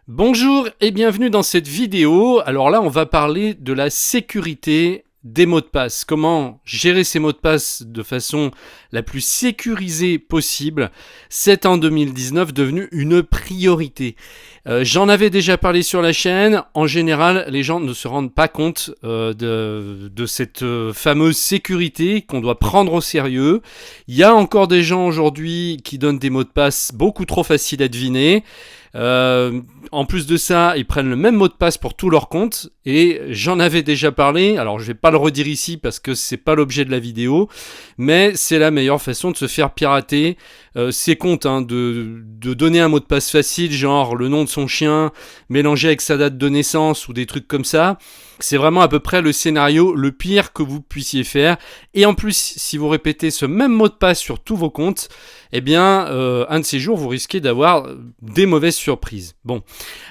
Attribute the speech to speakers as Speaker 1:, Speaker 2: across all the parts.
Speaker 1: Bonjour et bienvenue dans cette vidéo. Alors là, on va parler de la sécurité des mots de passe. Comment gérer ces mots de passe de façon la plus sécurisée possible. C'est en 2019 devenu une priorité. J'en avais déjà parlé sur la chaîne. En général, les gens ne se rendent pas compte de cette fameuse sécurité qu'on doit prendre au sérieux. Il y a encore des gens aujourd'hui qui donnent des mots de passe beaucoup trop faciles à deviner. En plus de ça, ils prennent le même mot de passe pour tous leurs comptes et j'en avais déjà parlé. Alors je vais pas le redire ici parce que c'est pas l'objet de la vidéo, mais c'est la meilleure façon de se faire pirater ses comptes, de donner un mot de passe facile, genre le nom de son chien mélangé avec sa date de naissance ou des trucs comme ça. C'est vraiment à peu près le scénario le pire que vous puissiez faire. Et en plus, si vous répétez ce même mot de passe sur tous vos comptes, eh bien, un de ces jours, vous risquez d'avoir des mauvaises surprises. Bon,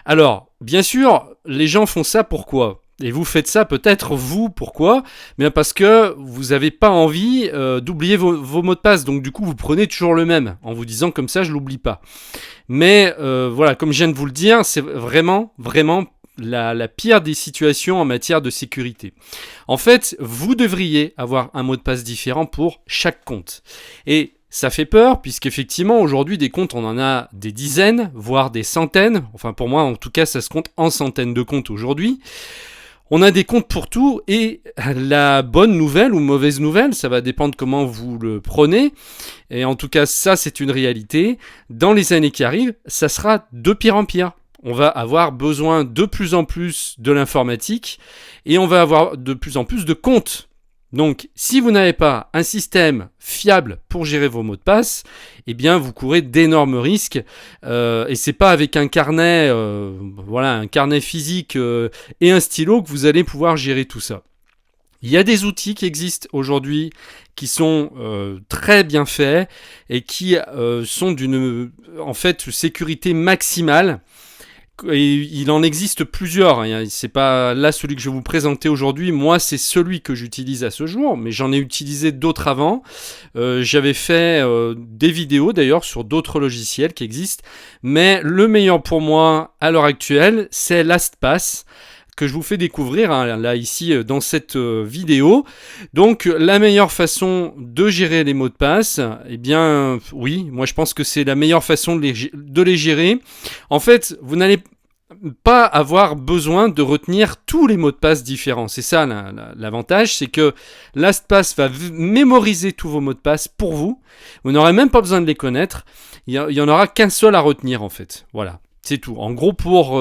Speaker 1: alors, bien sûr, les gens font ça pourquoi ? Et vous faites ça peut-être vous, pourquoi ? Bien parce que vous n'avez pas envie d'oublier vos mots de passe. Donc du coup, vous prenez toujours le même, en vous disant comme ça, je l'oublie pas. Mais voilà, comme je viens de vous le dire, c'est vraiment la pire des situations en matière de sécurité. En fait, vous devriez avoir un mot de passe différent pour chaque compte. Et ça fait peur, puisqu'effectivement, aujourd'hui, des comptes, on en a des dizaines, voire des centaines. Enfin, pour moi, en tout cas, ça se compte en centaines de comptes aujourd'hui. On a des comptes pour tout, et la bonne nouvelle ou mauvaise nouvelle, ça va dépendre comment vous le prenez, et en tout cas, ça, c'est une réalité. Dans les années qui arrivent, ça sera de pire en pire. On va avoir besoin de plus en plus de l'informatique, et on va avoir de plus en plus de comptes. Donc, si vous n'avez pas un système fiable pour gérer vos mots de passe, eh bien, vous courez d'énormes risques. Et c'est pas avec un carnet, un carnet physique et un stylo que vous allez pouvoir gérer tout ça. Il y a des outils qui existent aujourd'hui qui sont très bien faits et qui sont d'une sécurité maximale. Et il en existe plusieurs, c'est pas là celui que je vais vous présenter aujourd'hui, moi c'est celui que j'utilise à ce jour, mais j'en ai utilisé d'autres avant, j'avais fait des vidéos d'ailleurs sur d'autres logiciels qui existent, mais le meilleur pour moi à l'heure actuelle c'est LastPass, que je vous fais découvrir là ici dans cette vidéo. Donc la meilleure façon de gérer les mots de passe, eh bien oui, moi je pense que c'est la meilleure façon de les gérer. En fait, vous n'allez pas avoir besoin de retenir tous les mots de passe différents. C'est ça l'avantage, c'est que LastPass va mémoriser tous vos mots de passe pour vous. Vous n'aurez même pas besoin de les connaître. Il y en aura qu'un seul à retenir en fait. Voilà. C'est tout. En gros, pour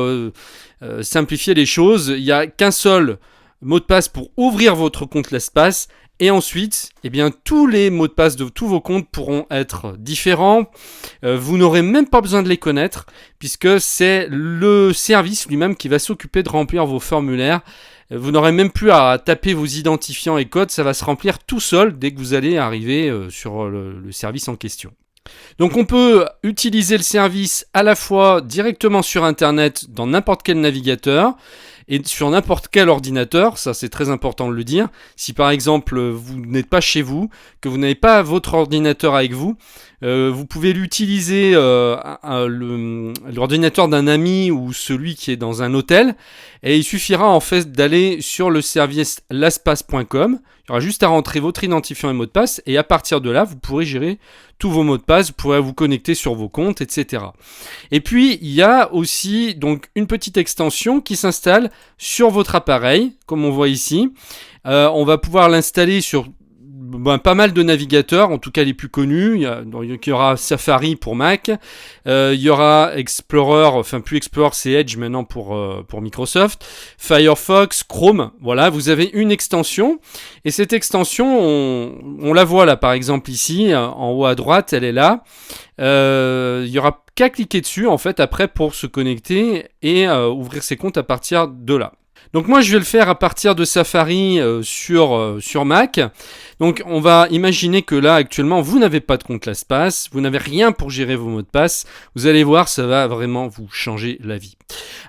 Speaker 1: simplifier les choses, il n'y a qu'un seul mot de passe pour ouvrir votre compte LastPass. Et ensuite, eh bien, tous les mots de passe de tous vos comptes pourront être différents. Vous n'aurez même pas besoin de les connaître, puisque c'est le service lui-même qui va s'occuper de remplir vos formulaires. Vous n'aurez même plus à taper vos identifiants et codes, ça va se remplir tout seul dès que vous allez arriver sur le service en question. Donc on peut utiliser le service à la fois directement sur internet dans n'importe quel navigateur et sur n'importe quel ordinateur, ça c'est très important de le dire. Si par exemple vous n'êtes pas chez vous, que vous n'avez pas votre ordinateur avec vous, vous pouvez l'utiliser l'ordinateur d'un ami ou celui qui est dans un hôtel, et il suffira en fait d'aller sur le service lastpass.com. Il y aura juste à rentrer votre identifiant et mot de passe, et à partir de là, vous pourrez gérer tous vos mots de passe, vous pourrez vous connecter sur vos comptes, etc. Et puis, il y a aussi donc une petite extension qui s'installe sur votre appareil, comme on voit ici. On va pouvoir l'installer sur pas mal de navigateurs, en tout cas les plus connus. Il y aura Safari pour Mac, il y aura Explorer, enfin plus Explorer, c'est Edge maintenant pour Microsoft, Firefox, Chrome. Voilà, vous avez une extension, et cette extension, on la voit là par exemple ici, en haut à droite, elle est là. Il y aura qu'à cliquer dessus en fait après pour se connecter et ouvrir ses comptes à partir de là. Donc moi je vais le faire à partir de Safari sur Mac. Donc on va imaginer que là actuellement vous n'avez pas de compte LastPass, vous n'avez rien pour gérer vos mots de passe. Vous allez voir, ça va vraiment vous changer la vie.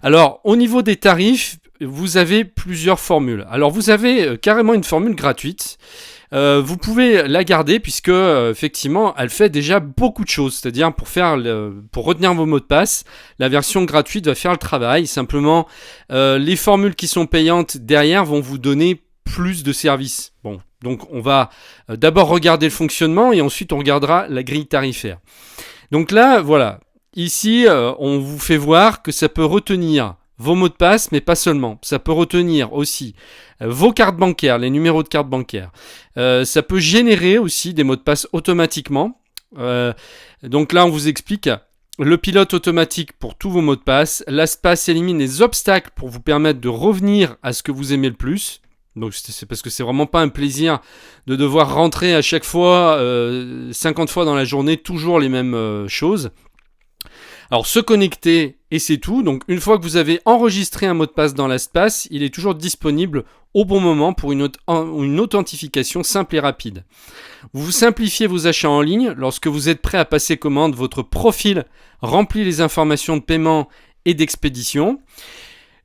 Speaker 1: Alors au niveau des tarifs, vous avez plusieurs formules. Alors vous avez carrément une formule gratuite. vous pouvez la garder puisque effectivement elle fait déjà beaucoup de choses, c'est-à-dire pour retenir vos mots de passe, la version gratuite va faire le travail. Simplement les formules qui sont payantes derrière vont vous donner plus de services. Bon, donc on va d'abord regarder le fonctionnement et ensuite on regardera la grille tarifaire. Donc là, voilà, ici on vous fait voir que ça peut retenir vos mots de passe, mais pas seulement. Ça peut retenir aussi vos cartes bancaires, les numéros de cartes bancaires. Ça peut générer aussi des mots de passe automatiquement. Donc là, on vous explique le pilote automatique pour tous vos mots de passe. LastPass élimine les obstacles pour vous permettre de revenir à ce que vous aimez le plus. Donc c'est parce que c'est vraiment pas un plaisir de devoir rentrer à chaque fois 50 fois dans la journée toujours les mêmes choses. Alors se connecter et c'est tout. Donc une fois que vous avez enregistré un mot de passe dans LastPass, il est toujours disponible au bon moment pour une authentification simple et rapide. Vous simplifiez vos achats en ligne. Lorsque vous êtes prêt à passer commande, votre profil remplit les informations de paiement et d'expédition.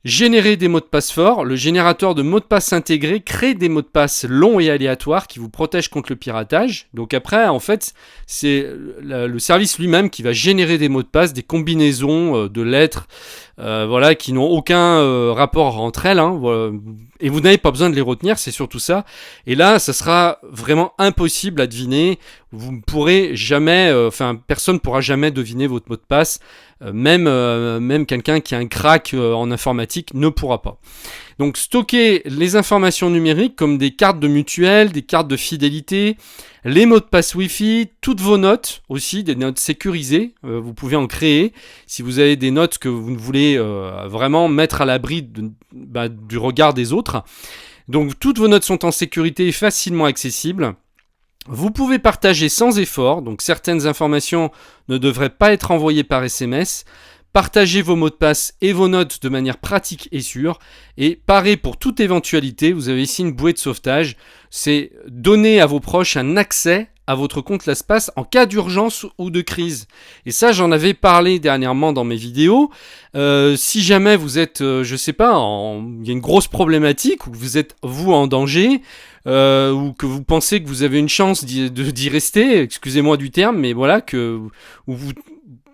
Speaker 1: Générer des mots de passe forts. Le générateur de mots de passe intégré crée des mots de passe longs et aléatoires qui vous protègent contre le piratage. Donc après, en fait, c'est le service lui-même qui va générer des mots de passe, des combinaisons de lettres, voilà, qui n'ont aucun rapport entre elles. Voilà. Et vous n'avez pas besoin de les retenir, c'est surtout ça. Et là, ça sera vraiment impossible à deviner. Vous ne pourrez jamais, personne ne pourra jamais deviner votre mot de passe. Même quelqu'un qui a un crack en informatique ne pourra pas. Donc stocker les informations numériques comme des cartes de mutuelle, des cartes de fidélité, les mots de passe Wi-Fi, toutes vos notes aussi, des notes sécurisées, vous pouvez en créer. Si vous avez des notes que vous voulez vraiment mettre à l'abri du regard des autres. Donc toutes vos notes sont en sécurité et facilement accessibles. Vous pouvez partager sans effort, donc certaines informations ne devraient pas être envoyées par SMS. Partagez vos mots de passe et vos notes de manière pratique et sûre. Et pareil pour toute éventualité, vous avez ici une bouée de sauvetage. C'est donner à vos proches un accès à votre compte LastPass en cas d'urgence ou de crise. Et ça, j'en avais parlé dernièrement dans mes vidéos. Si jamais vous êtes, il y a une grosse problématique ou que vous êtes, vous, en danger, ou que vous pensez que vous avez une chance d'y rester, excusez-moi du terme, mais voilà, ou vous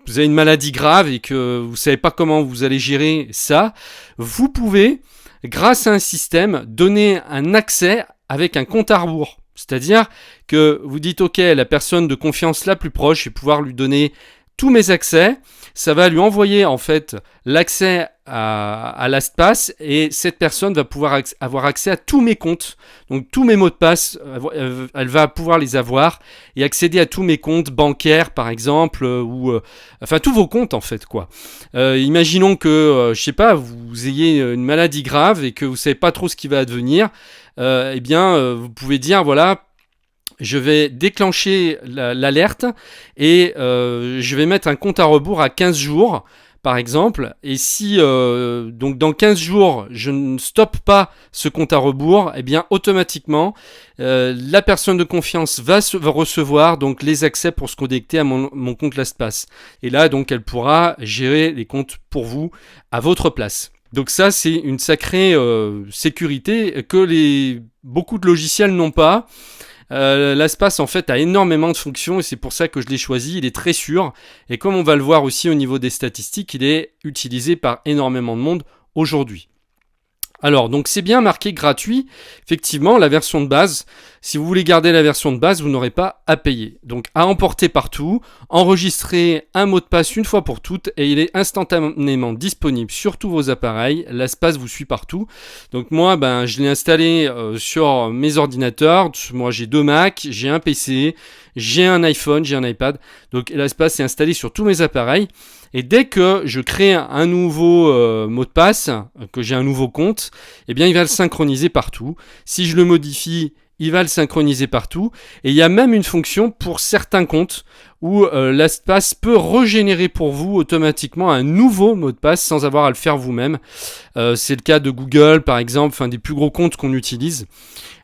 Speaker 1: avez une maladie grave et que vous savez pas comment vous allez gérer ça, vous pouvez, grâce à un système, donner un accès avec un compte à rebours. C'est-à-dire que vous dites, ok, la personne de confiance la plus proche, je vais pouvoir lui donner tous mes accès. Ça va lui envoyer en fait l'accès à LastPass et cette personne va pouvoir avoir accès à tous mes comptes. Donc tous mes mots de passe, elle va pouvoir les avoir et accéder à tous mes comptes bancaires par exemple, tous vos comptes en fait quoi. Imaginons que, vous ayez une maladie grave et que vous savez pas trop ce qui va advenir. Vous pouvez dire voilà, je vais déclencher l'alerte et je vais mettre un compte à rebours à 15 jours par exemple, et si donc dans 15 jours je ne stoppe pas ce compte à rebours, automatiquement la personne de confiance va recevoir donc les accès pour se connecter à mon compte LastPass. Et là donc elle pourra gérer les comptes pour vous à votre place. Donc ça c'est une sacrée sécurité que beaucoup de logiciels n'ont pas. LastPass en fait a énormément de fonctions et c'est pour ça que je l'ai choisi. Il est très sûr et comme on va le voir aussi au niveau des statistiques, il est utilisé par énormément de monde aujourd'hui. Alors, donc c'est bien marqué gratuit. Effectivement, la version de base, si vous voulez garder la version de base, vous n'aurez pas à payer. Donc, à emporter partout, enregistrez un mot de passe une fois pour toutes et il est instantanément disponible sur tous vos appareils. LastPass vous suit partout. Donc, moi, je l'ai installé sur mes ordinateurs. Moi, j'ai 2 Mac, j'ai un PC, j'ai un iPhone, j'ai un iPad. Donc, LastPass est installé sur tous mes appareils. Et dès que je crée un nouveau mot de passe, que j'ai un nouveau compte, il va le synchroniser partout. Si je le modifie, il va le synchroniser partout. Et il y a même une fonction pour certains comptes où LastPass peut régénérer pour vous automatiquement un nouveau mot de passe sans avoir à le faire vous-même. C'est le cas de Google par exemple, des plus gros comptes qu'on utilise.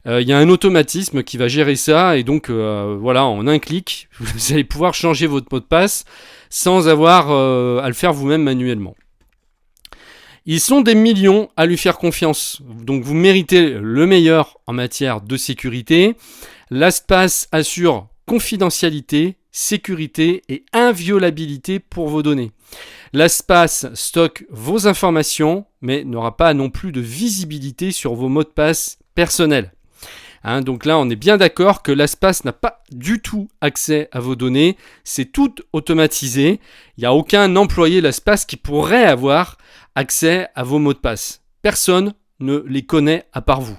Speaker 1: Il y a un automatisme qui va gérer ça et donc en un clic, vous allez pouvoir changer votre mot de passe sans avoir à le faire vous-même manuellement. Ils sont des millions à lui faire confiance, donc vous méritez le meilleur en matière de sécurité. LastPass assure confidentialité, sécurité et inviolabilité pour vos données. LastPass stocke vos informations, mais n'aura pas non plus de visibilité sur vos mots de passe personnels. Donc là, on est bien d'accord que LastPass n'a pas du tout accès à vos données. C'est tout automatisé. Il n'y a aucun employé LastPass qui pourrait avoir accès à vos mots de passe. Personne ne les connaît à part vous.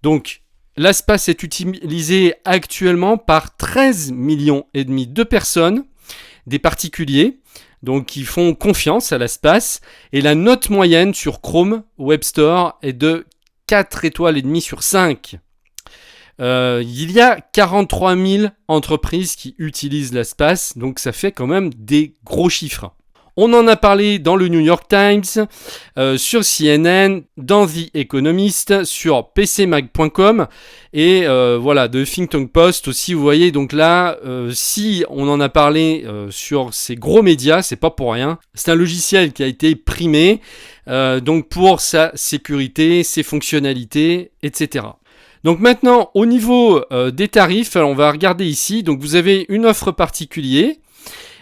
Speaker 1: Donc, LastPass est utilisé actuellement par 13,5 millions de personnes, des particuliers, donc qui font confiance à LastPass. Et la note moyenne sur Chrome Web Store est de 4,5 étoiles sur 5. Il y a 43 000 entreprises qui utilisent LastPass, donc ça fait quand même des gros chiffres. On en a parlé dans le New York Times, sur CNN, dans The Economist, sur pcmag.com et voilà, de Think Tank Post aussi. Vous voyez, donc là, si on en a parlé sur ces gros médias, c'est pas pour rien. C'est un logiciel qui a été primé, donc pour sa sécurité, ses fonctionnalités, etc. Donc maintenant, au niveau des tarifs, alors on va regarder ici. Donc vous avez une offre particulier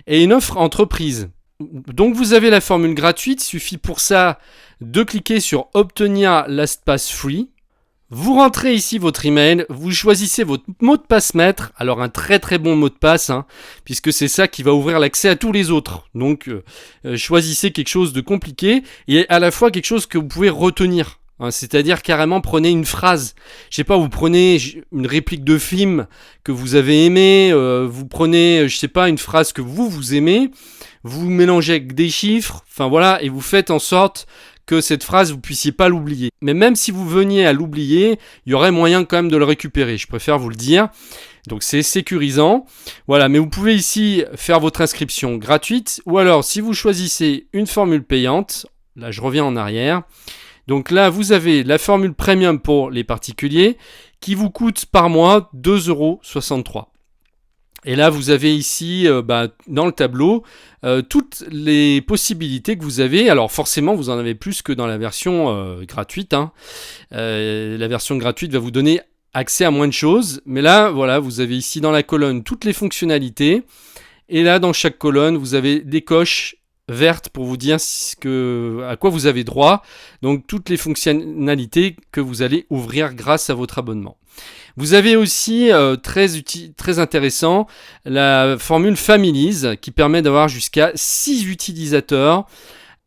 Speaker 1: et une offre entreprise. Donc vous avez la formule gratuite, il suffit pour ça de cliquer sur obtenir LastPass free. Vous rentrez ici votre email, vous choisissez votre mot de passe maître, alors un très très bon mot de passe, puisque c'est ça qui va ouvrir l'accès à tous les autres. Donc choisissez quelque chose de compliqué et à la fois quelque chose que vous pouvez retenir. C'est-à-dire carrément prenez une phrase, je sais pas, vous prenez une réplique de film que vous avez aimé, vous prenez, je sais pas, une phrase que vous aimez, vous mélangez avec des chiffres, enfin voilà, et vous faites en sorte que cette phrase vous puissiez pas l'oublier. Mais même si vous veniez à l'oublier, il y aurait moyen quand même de le récupérer, je préfère vous le dire. Donc c'est sécurisant, voilà, mais vous pouvez ici faire votre inscription gratuite, ou alors si vous choisissez une formule payante, là je reviens en arrière. Donc là, vous avez la formule premium pour les particuliers qui vous coûte par mois 2,63 €. Et là, vous avez ici, dans le tableau, toutes les possibilités que vous avez. Alors forcément, vous en avez plus que dans la version gratuite. La version gratuite va vous donner accès à moins de choses. Mais là, voilà, vous avez ici dans la colonne toutes les fonctionnalités. Et là, dans chaque colonne, vous avez des coches verte pour vous dire à quoi vous avez droit, donc toutes les fonctionnalités que vous allez ouvrir grâce à votre abonnement. Vous avez aussi, très intéressant, la formule Families qui permet d'avoir jusqu'à 6 utilisateurs.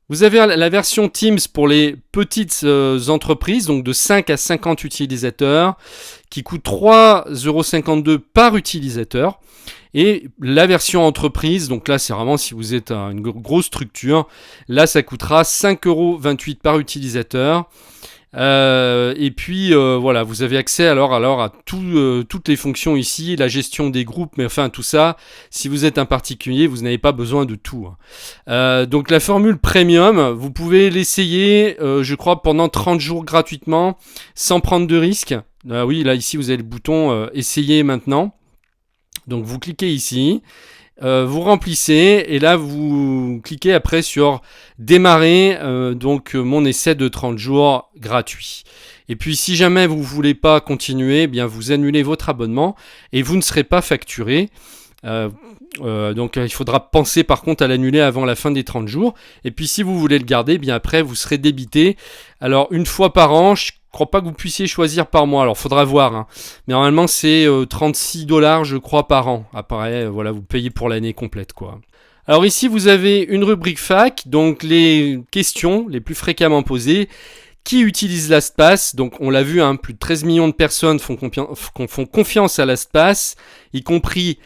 Speaker 1: Vous avez la version Teams pour les petites entreprises, donc de 5 à 50 utilisateurs, qui coûte 3,52 € par utilisateur. Et la version entreprise, donc là c'est vraiment si vous êtes une grosse structure, là ça coûtera 5,28 € par utilisateur. Et puis voilà, vous avez accès alors à toutes les fonctions ici, la gestion des groupes, mais enfin tout ça, si vous êtes un particulier, vous n'avez pas besoin de tout. Donc la formule premium, vous pouvez l'essayer, je crois, pendant 30 jours gratuitement, sans prendre de risque. Oui, là ici vous avez le bouton essayer maintenant. Donc vous cliquez ici, vous remplissez et là vous cliquez après sur démarrer donc mon essai de 30 jours gratuit. Et puis si jamais vous ne voulez pas continuer, eh bien vous annulez votre abonnement et vous ne serez pas facturé. Donc il faudra penser par contre à l'annuler avant la fin des 30 jours. Et puis si vous voulez le garder, eh bien après vous serez débité. Alors une fois par an, je crois pas que vous puissiez choisir par mois, alors faudra voir, mais normalement c'est 36 $ je crois par an. Après voilà, vous payez pour l'année complète quoi. Alors ici vous avez une rubrique fac, donc les questions les plus fréquemment posées. Qui utilise LastPass? Donc on l'a vu, plus de 13 millions de personnes font confiance à LastPass, y compris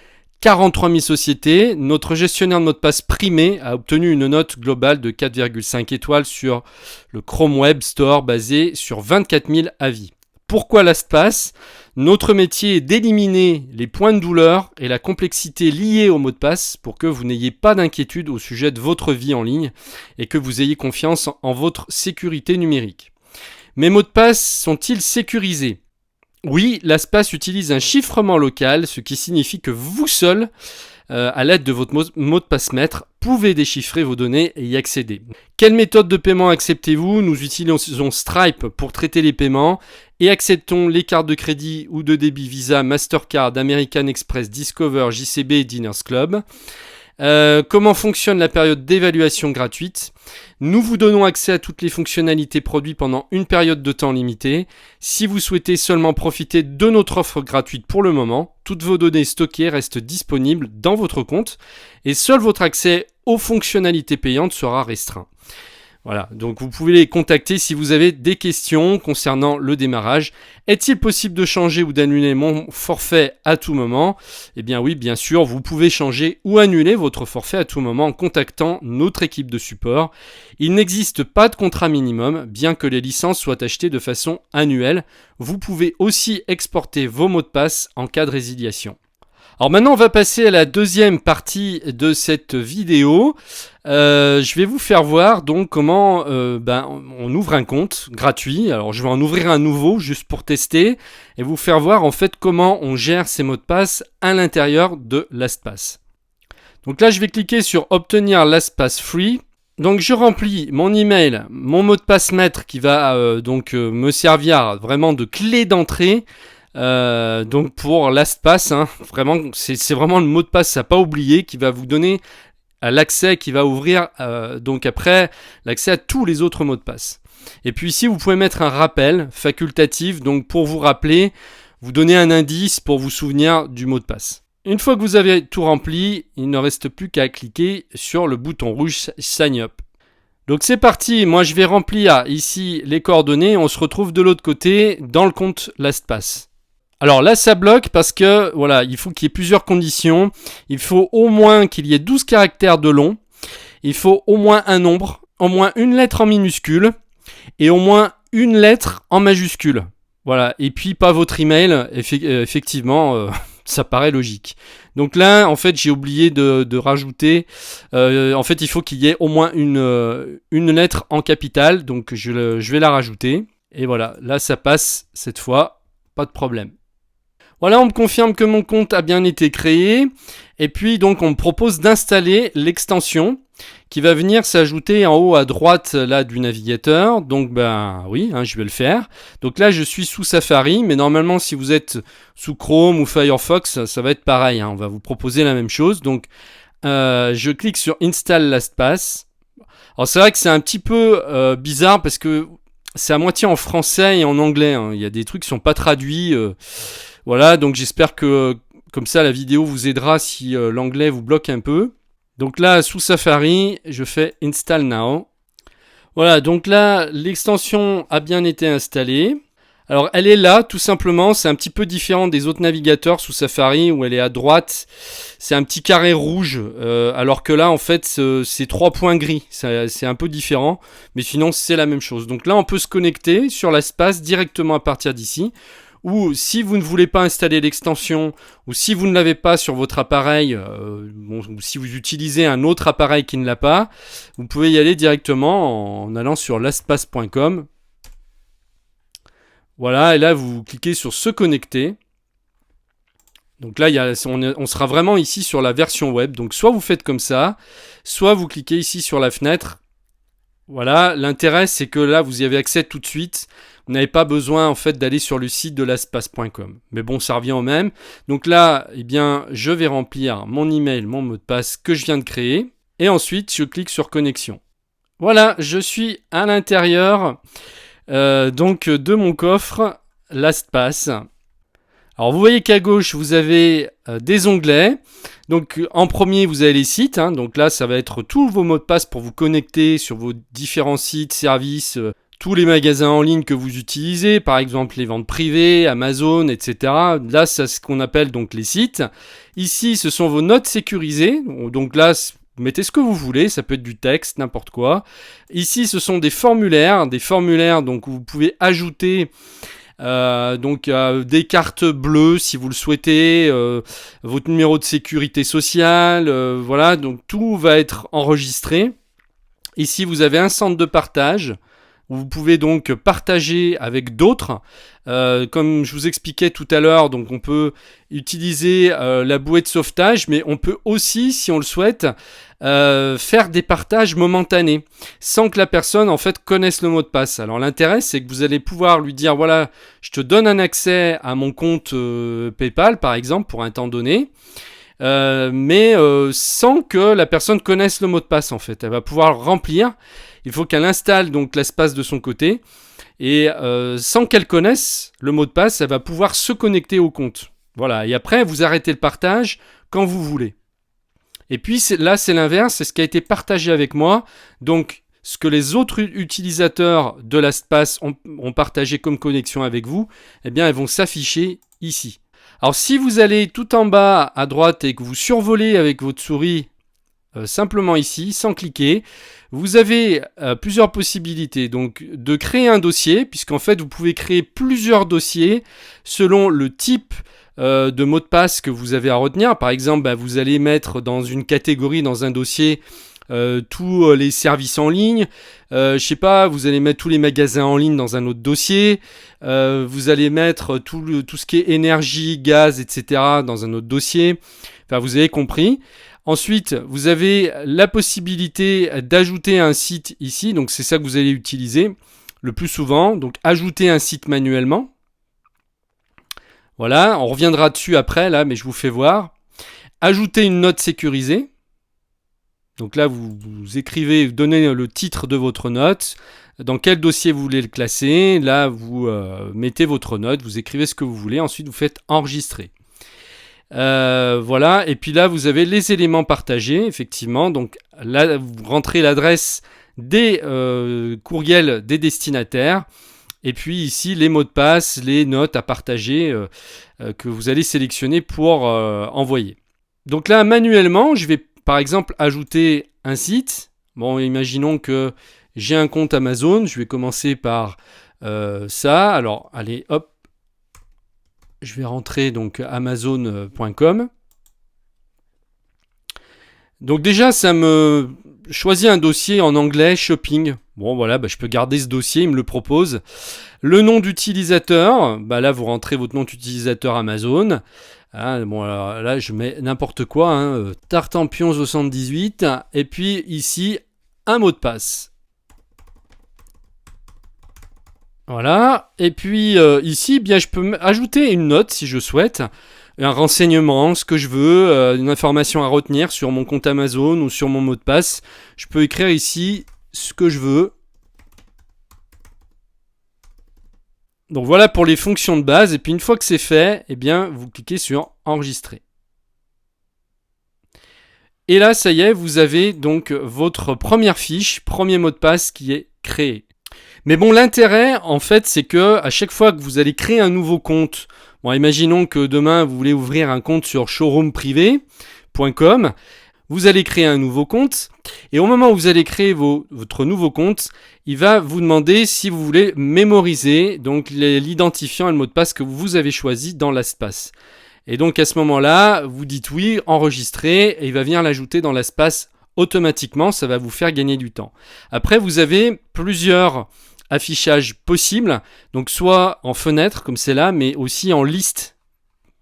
Speaker 1: 43 000 sociétés. Notre gestionnaire de mot de passe primé a obtenu une note globale de 4,5 étoiles sur le Chrome Web Store basé sur 24 000 avis. Pourquoi LastPass? Notre métier est d'éliminer les points de douleur et la complexité liée au mot de passe pour que vous n'ayez pas d'inquiétude au sujet de votre vie en ligne et que vous ayez confiance en votre sécurité numérique. Mes mots de passe sont-ils sécurisés? Oui, LastPass utilise un chiffrement local, ce qui signifie que vous seul à l'aide de votre mot de passe maître, pouvez déchiffrer vos données et y accéder. Quelle méthode de paiement acceptez-vous? Nous utilisons Stripe pour traiter les paiements et acceptons les cartes de crédit ou de débit Visa, Mastercard, American Express, Discover, JCB et Diners Club. Comment fonctionne la période d'évaluation gratuite? Nous vous donnons accès à toutes les fonctionnalités produites pendant une période de temps limitée. Si vous souhaitez seulement profiter de notre offre gratuite pour le moment, toutes vos données stockées restent disponibles dans votre compte et seul votre accès aux fonctionnalités payantes sera restreint. Voilà, donc vous pouvez les contacter si vous avez des questions concernant le démarrage. Est-il possible de changer ou d'annuler mon forfait à tout moment? Eh bien oui, bien sûr, vous pouvez changer ou annuler votre forfait à tout moment en contactant notre équipe de support. Il n'existe pas de contrat minimum, bien que les licences soient achetées de façon annuelle. Vous pouvez aussi exporter vos mots de passe en cas de résiliation. Alors maintenant, on va passer à la deuxième partie de cette vidéo. Je vais vous faire voir donc comment on ouvre un compte gratuit. Alors je vais en ouvrir un nouveau juste pour tester et vous faire voir en fait comment on gère ces mots de passe à l'intérieur de LastPass. Donc là, je vais cliquer sur obtenir LastPass Free. Donc je remplis mon email, mon mot de passe maître qui va me servir vraiment de clé d'entrée. Donc pour LastPass, vraiment, c'est vraiment le mot de passe à pas oublier qui va vous donner l'accès, qui va ouvrir donc après l'accès à tous les autres mots de passe. Et puis ici vous pouvez mettre un rappel facultatif, donc pour vous rappeler, vous donner un indice pour vous souvenir du mot de passe. Une fois que vous avez tout rempli, il ne reste plus qu'à cliquer sur le bouton rouge Sign Up. Donc c'est parti, moi je vais remplir ici les coordonnées, on se retrouve de l'autre côté dans le compte LastPass. Alors là, ça bloque parce que, voilà, il faut qu'il y ait plusieurs conditions. Il faut au moins qu'il y ait 12 caractères de long. Il faut au moins un nombre, au moins une lettre en minuscule et au moins une lettre en majuscule. Voilà, et puis pas votre email, effectivement, ça paraît logique. Donc là, en fait, j'ai oublié de rajouter, en fait, il faut qu'il y ait au moins une lettre en capitale, donc je vais la rajouter. Et voilà, là, ça passe cette fois, pas de problème. Voilà, on me confirme que mon compte a bien été créé. Et puis, donc, on me propose d'installer l'extension qui va venir s'ajouter en haut à droite là du navigateur. Donc, oui, je vais le faire. Donc là, je suis sous Safari, mais normalement, si vous êtes sous Chrome ou Firefox, ça va être pareil. On va vous proposer la même chose. Donc, je clique sur Install LastPass. Alors, c'est vrai que c'est un petit peu bizarre parce que c'est à moitié en français et en anglais. Il y a des trucs qui sont pas traduits. Voilà, donc j'espère que comme ça la vidéo vous aidera si l'anglais vous bloque un peu. Donc là, sous Safari, je fais Install Now. Voilà, donc là, l'extension a bien été installée. Alors elle est là, tout simplement, c'est un petit peu différent des autres navigateurs sous Safari où elle est à droite. C'est un petit carré rouge, alors que là, en fait, c'est 3 points gris. C'est un peu différent, mais sinon, c'est la même chose. Donc là, on peut se connecter sur LastPass directement à partir d'ici. Ou si vous ne voulez pas installer l'extension, ou si vous ne l'avez pas sur votre appareil, ou si vous utilisez un autre appareil qui ne l'a pas, vous pouvez y aller directement en allant sur lastpass.com. Voilà, et là vous cliquez sur se connecter. Donc là, on sera vraiment ici sur la version web. Donc soit vous faites comme ça, soit vous cliquez ici sur la fenêtre. Voilà, l'intérêt c'est que là vous y avez accès tout de suite. Vous n'avez pas besoin en fait d'aller sur le site de lastpass.com. Mais bon, ça revient au même. Donc là, je vais remplir mon email, mon mot de passe que je viens de créer. Et ensuite, je clique sur connexion. Voilà, je suis à l'intérieur de mon coffre LastPass. Alors vous voyez qu'à gauche, vous avez des onglets. Donc en premier, vous avez les sites. Donc là, ça va être tous vos mots de passe pour vous connecter sur vos différents sites, services, tous les magasins en ligne que vous utilisez, par exemple les ventes privées, Amazon, etc. Là, c'est ce qu'on appelle donc les sites. Ici, ce sont vos notes sécurisées. Donc là, vous mettez ce que vous voulez, ça peut être du texte, n'importe quoi. Ici, ce sont des formulaires donc où vous pouvez ajouter des cartes bleues si vous le souhaitez, votre numéro de sécurité sociale, voilà, donc tout va être enregistré. Ici, vous avez un centre de partage. où vous pouvez donc partager avec d'autres. Comme je vous expliquais tout à l'heure, donc on peut utiliser la bouée de sauvetage, mais on peut aussi, si on le souhaite, faire des partages momentanés, sans que la personne en fait connaisse le mot de passe. Alors l'intérêt, c'est que vous allez pouvoir lui dire, voilà, je te donne un accès à mon compte PayPal, par exemple, pour un temps donné. Mais sans que la personne connaisse le mot de passe en fait. Elle va pouvoir le remplir. Il faut qu'elle installe donc l'espace de son côté et sans qu'elle connaisse le mot de passe, elle va pouvoir se connecter au compte. Voilà. Et après, vous arrêtez le partage quand vous voulez. Et puis là, c'est l'inverse. C'est ce qui a été partagé avec moi. Donc, ce que les autres utilisateurs de LastPass ont partagé comme connexion avec vous, eh bien, elles vont s'afficher ici. Alors si vous allez tout en bas à droite et que vous survolez avec votre souris simplement ici, sans cliquer, vous avez plusieurs possibilités. Donc de créer un dossier, puisqu'en fait vous pouvez créer plusieurs dossiers selon le type de mot de passe que vous avez à retenir. Par exemple, vous allez mettre dans une catégorie, dans un dossier, tous les services en ligne, je sais pas, vous allez mettre tous les magasins en ligne dans un autre dossier, vous allez mettre tout ce qui est énergie, gaz, etc. dans un autre dossier. Enfin, vous avez compris. Ensuite, vous avez la possibilité d'ajouter un site ici, donc c'est ça que vous allez utiliser le plus souvent. Donc, ajouter un site manuellement. Voilà, on reviendra dessus après là, mais je vous fais voir. Ajouter une note sécurisée. Donc là, vous écrivez, vous donnez le titre de votre note, dans quel dossier vous voulez le classer. Là, vous mettez votre note, vous écrivez ce que vous voulez, ensuite vous faites enregistrer. Voilà, et puis là, vous avez les éléments partagés, effectivement. Donc là, vous rentrez l'adresse des courriels des destinataires. Et puis ici, les mots de passe, les notes à partager que vous allez sélectionner pour envoyer. Donc là, manuellement, je vais par exemple ajouter un site. Bon, imaginons que j'ai un compte Amazon. Je vais commencer par ça. Alors, allez, hop. Je vais rentrer donc amazon.com. Donc déjà, ça me choisit un dossier en anglais, shopping. Bon, voilà, je peux garder ce dossier, il me le propose. Le nom d'utilisateur, là, vous rentrez votre nom d'utilisateur Amazon. Bon, alors là, je mets n'importe quoi, Tartampion78. Et puis ici, un mot de passe. Voilà. Et puis ici, bien, je peux ajouter une note si je souhaite. Un renseignement, ce que je veux, une information à retenir sur mon compte Amazon ou sur mon mot de passe. Je peux écrire ici ce que je veux. Donc voilà pour les fonctions de base. Et puis une fois que c'est fait, eh bien, vous cliquez sur enregistrer. Et là, ça y est, vous avez donc votre première fiche, premier mot de passe qui est créé. Mais bon, l'intérêt, en fait, c'est que à chaque fois que vous allez créer un nouveau compte, bon, imaginons que demain, vous voulez ouvrir un compte sur showroomprivé.com, vous allez créer un nouveau compte, et au moment où vous allez créer votre nouveau compte, il va vous demander si vous voulez mémoriser donc l'identifiant et le mot de passe que vous avez choisi dans l'espace. Et donc à ce moment-là, vous dites oui, enregistrer, et il va venir l'ajouter dans l'espace automatiquement, ça va vous faire gagner du temps. Après, vous avez plusieurs affichages possibles, donc soit en fenêtre comme c'est là, mais aussi en liste.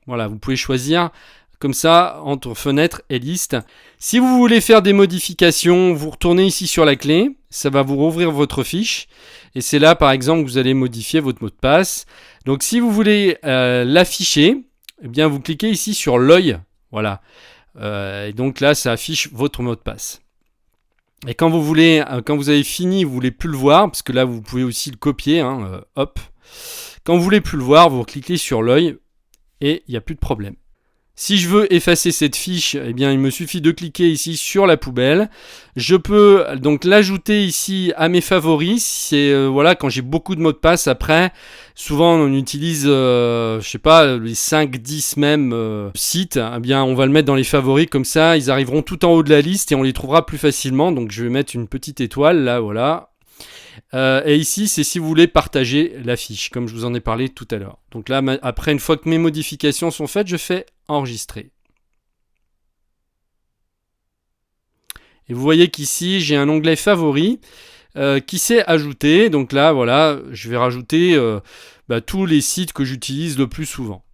Speaker 1: Voilà, vous pouvez choisir comme ça entre fenêtre et liste. Si vous voulez faire des modifications, vous retournez ici sur la clé, ça va vous rouvrir votre fiche, et c'est là par exemple que vous allez modifier votre mot de passe. Donc si vous voulez l'afficher, eh bien vous cliquez ici sur l'œil, voilà. Et donc là, ça affiche votre mot de passe. Et quand vous avez fini, vous voulez plus le voir, parce que là, vous pouvez aussi le copier, hop. Quand vous voulez plus le voir, vous cliquez sur l'œil et il n'y a plus de problème. Si je veux effacer cette fiche, eh bien, il me suffit de cliquer ici sur la poubelle. Je peux donc l'ajouter ici à mes favoris. C'est quand j'ai beaucoup de mots de passe. Après, souvent on utilise, je sais pas, les 5-10 même sites. Eh bien, on va le mettre dans les favoris comme ça. Ils arriveront tout en haut de la liste et on les trouvera plus facilement. Donc, je vais mettre une petite étoile là, voilà. Et ici, c'est si vous voulez partager la fiche, comme je vous en ai parlé tout à l'heure. Donc là, après, une fois que mes modifications sont faites, je fais enregistrer. Et vous voyez qu'ici, j'ai un onglet favori. qui s'est ajouté. Donc là, voilà, je vais rajouter tous les sites que j'utilise le plus souvent.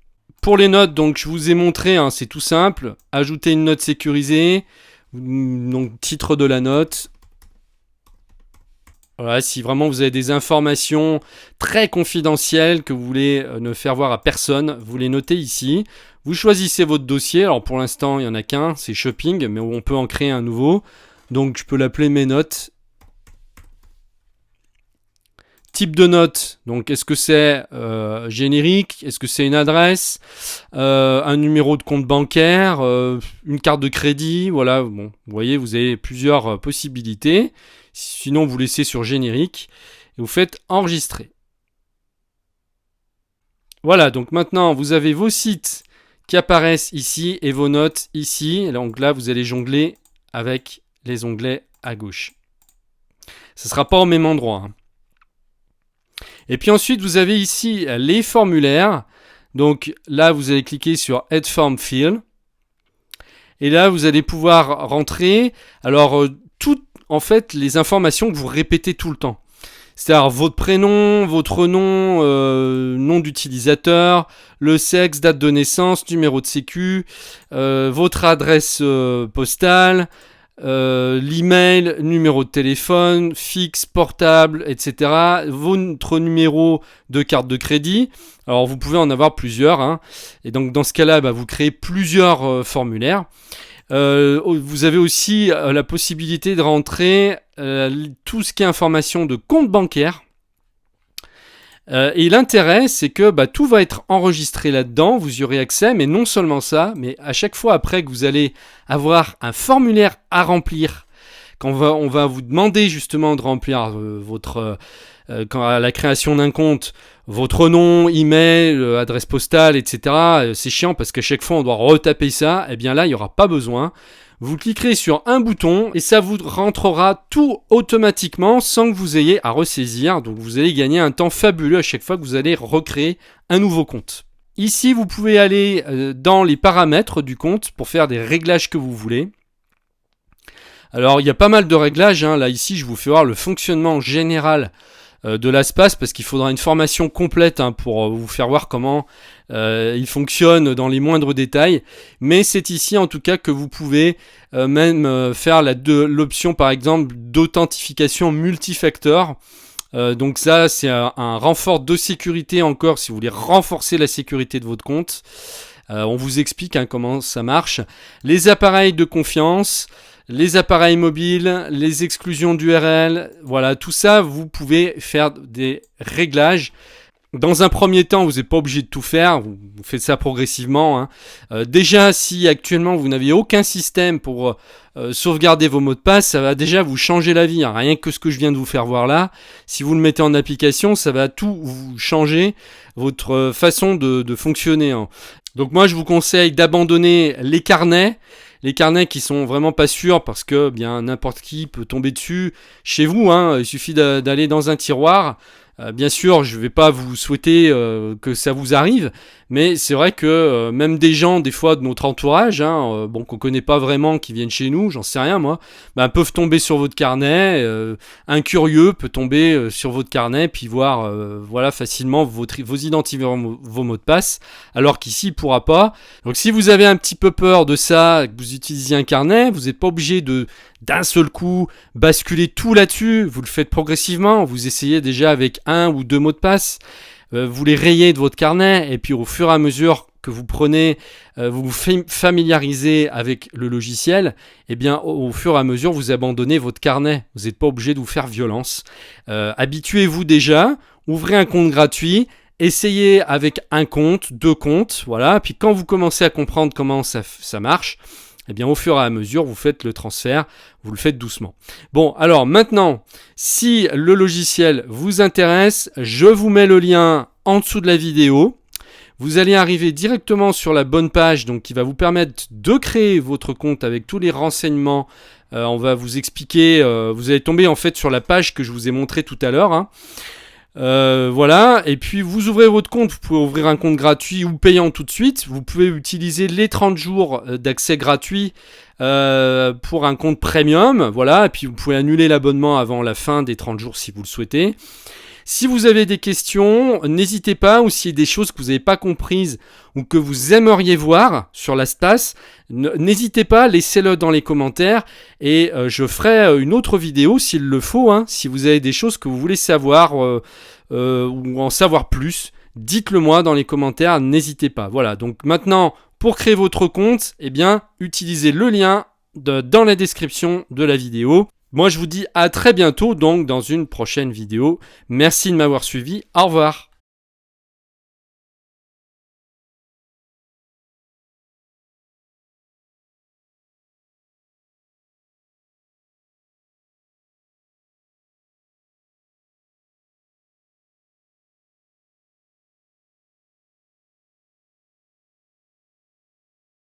Speaker 1: Pour les notes, donc je vous ai montré, hein, c'est tout simple. Ajouter une note sécurisée, donc titre de la note. Voilà, si vraiment vous avez des informations très confidentielles que vous voulez ne faire voir à personne, vous les notez ici. Vous choisissez votre dossier. Alors pour l'instant, il n'y en a qu'un, c'est shopping, mais on peut en créer un nouveau. Donc je peux l'appeler mes notes. Type de note, donc est-ce que c'est générique, est-ce que c'est une adresse, un numéro de compte bancaire, une carte de crédit, voilà, bon, vous voyez, vous avez plusieurs possibilités. Sinon, vous laissez sur générique et vous faites enregistrer. Voilà, donc maintenant, vous avez vos sites qui apparaissent ici et vos notes ici. Et donc là, vous allez jongler avec les onglets à gauche. Ce ne sera pas au même endroit, hein. Et puis ensuite, vous avez ici les formulaires. Donc là, vous allez cliquer sur Add Form Field. Et là, vous allez pouvoir rentrer, alors, toutes en fait les informations que vous répétez tout le temps. C'est-à-dire votre prénom, votre nom, nom d'utilisateur, le sexe, date de naissance, numéro de sécu, votre adresse postale, l'email, numéro de téléphone, fixe, portable, etc. Votre numéro de carte de crédit. Alors vous pouvez en avoir plusieurs, hein. Et donc dans ce cas-là, vous créez plusieurs formulaires. Vous avez aussi la possibilité de rentrer tout ce qui est information de compte bancaire. Et l'intérêt, c'est que tout va être enregistré là-dedans, vous y aurez accès, mais non seulement ça, mais à chaque fois après que vous allez avoir un formulaire à remplir, quand on va vous demander justement de remplir à la création d'un compte, votre nom, email, adresse postale, etc. C'est chiant parce qu'à chaque fois on doit retaper ça, et bien là il n'y aura pas besoin. Vous cliquerez sur un bouton et ça vous rentrera tout automatiquement sans que vous ayez à ressaisir. Donc vous allez gagner un temps fabuleux à chaque fois que vous allez recréer un nouveau compte. Ici, vous pouvez aller dans les paramètres du compte pour faire des réglages que vous voulez. Alors, il y a pas mal de réglages, hein. Là, ici, je vous fais voir le fonctionnement général de l'espace parce qu'il faudra une formation complète, hein, pour vous faire voir comment il fonctionne dans les moindres détails. Mais c'est ici en tout cas que vous pouvez même faire l'option par exemple d'authentification multifacteur. Donc ça c'est un renfort de sécurité encore si vous voulez renforcer la sécurité de votre compte. On vous explique, hein, comment ça marche. Les appareils de confiance, les appareils mobiles, les exclusions d'URL, voilà, tout ça, vous pouvez faire des réglages. Dans un premier temps, vous n'êtes pas obligé de tout faire, vous faites ça progressivement, hein. Déjà, si actuellement vous n'avez aucun système pour sauvegarder vos mots de passe, ça va déjà vous changer la vie, hein. Rien que ce que je viens de vous faire voir là, si vous le mettez en application, ça va tout vous changer, votre façon de fonctionner, hein. Donc moi, je vous conseille d'abandonner les carnets. Les carnets qui sont vraiment pas sûrs parce que bien n'importe qui peut tomber dessus chez vous, hein. Il suffit d'aller dans un tiroir. Bien sûr, je ne vais pas vous souhaiter que ça vous arrive, mais c'est vrai que même des gens, des fois de notre entourage, hein, qu'on connaît pas vraiment, qui viennent chez nous, j'en sais rien moi, peuvent tomber sur votre carnet. Un curieux peut tomber sur votre carnet puis voir voilà, facilement vos identifiants, vos mots de passe, alors qu'ici il pourra pas. Donc si vous avez un petit peu peur de ça, que vous utilisiez un carnet, vous n'êtes pas obligé d'un seul coup basculer tout là-dessus. Vous le faites progressivement, vous essayez déjà avec 1 ou 2 mots de passe, vous les rayez de votre carnet et puis au fur et à mesure que vous prenez, vous vous familiarisez avec le logiciel, et bien au fur et à mesure vous abandonnez votre carnet. Vous n'êtes pas obligé de vous faire violence. Habituez-vous déjà, ouvrez un compte gratuit, essayez avec un compte, 2 comptes, voilà, puis quand vous commencez à comprendre comment ça marche, eh bien, au fur et à mesure, vous faites le transfert, vous le faites doucement. Bon, alors maintenant, si le logiciel vous intéresse, je vous mets le lien en dessous de la vidéo. Vous allez arriver directement sur la bonne page, donc qui va vous permettre de créer votre compte avec tous les renseignements. On va vous expliquer, vous allez tomber en fait sur la page que je vous ai montrée tout à l'heure, hein. Voilà, et puis vous ouvrez votre compte, vous pouvez ouvrir un compte gratuit ou payant tout de suite. Vous pouvez utiliser les 30 jours d'accès gratuit pour un compte premium, voilà, et puis vous pouvez annuler l'abonnement avant la fin des 30 jours si vous le souhaitez. Si vous avez des questions, n'hésitez pas, ou s'il y a des choses que vous n'avez pas comprises ou que vous aimeriez voir sur LastPass, n'hésitez pas, laissez-le dans les commentaires et je ferai une autre vidéo s'il le faut, hein, si vous avez des choses que vous voulez savoir ou en savoir plus, dites-le moi dans les commentaires, n'hésitez pas. Voilà, donc maintenant, pour créer votre compte, eh bien, utilisez le lien dans la description de la vidéo. Moi, je vous dis à très bientôt, donc, dans une prochaine vidéo. Merci de m'avoir suivi. Au revoir.